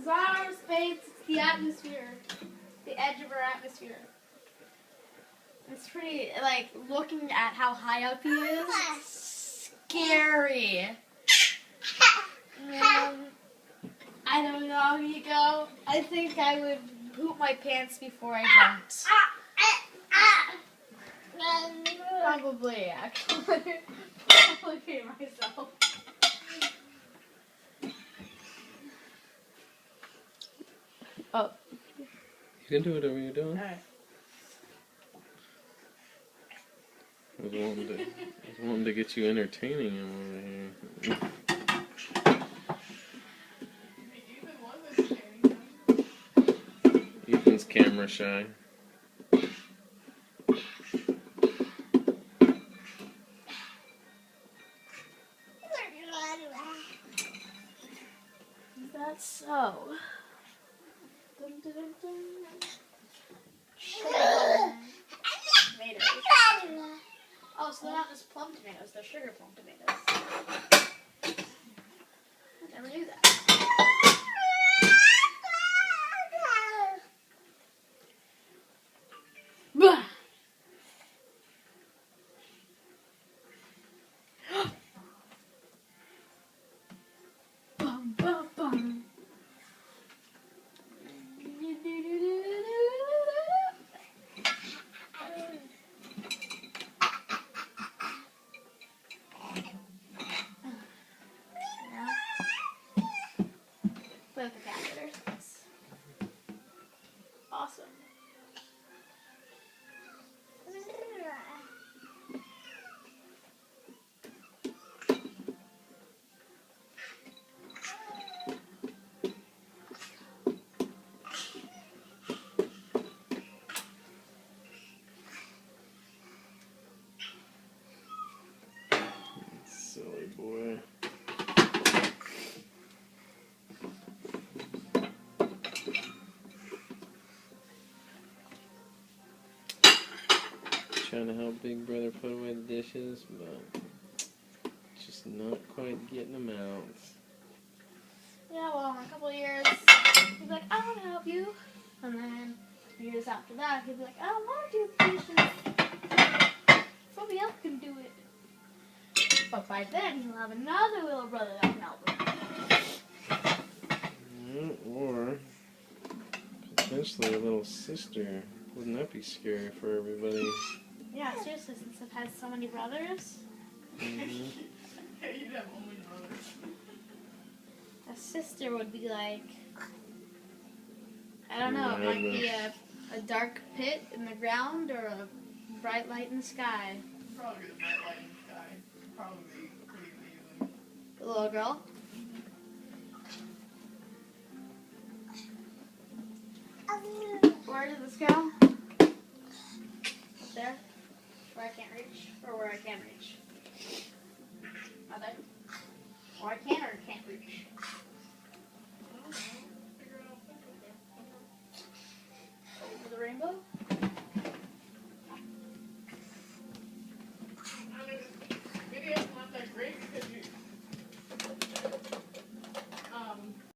It's not our space, it's the atmosphere. The edge of our atmosphere. It's pretty, like, looking at how high up he is, scary. I don't know, Nico. I think I would poop my pants before I jumped. Probably, actually. Probably pee myself. Oh. You can do whatever you're doing. Alright. I was wanting to get you entertaining him over here. Ethan's camera shy. That's so. Dun, dun, dun, dun. Tomatoes. Oh, so they're not just plum tomatoes, they're sugar plum tomatoes. I never knew that. Bah! Bum, bum, bum. Play with the catheters. Awesome. Silly boy. Trying to help Big Brother put away the dishes, but just not quite getting them out. Yeah, well, in a couple of years, he'll be like, I want to help you. And then years after that, he'll be like, I don't want to do the dishes. Somebody else can do it. But by then, he'll have another little brother that can help him. Yeah, or potentially a little sister. Wouldn't that be scary for everybody? Yeah, seriously, since I've had so many brothers. Mm-hmm. You'd have only brothers. A sister would be like, I don't know, it might be a dark pit in the ground or a bright light in the sky. Probably the bright light in the sky. Probably pretty amazing. The little girl. Where did this go? Up there? Where I can't reach? Or where I can reach? Up there? Where I can or can't reach?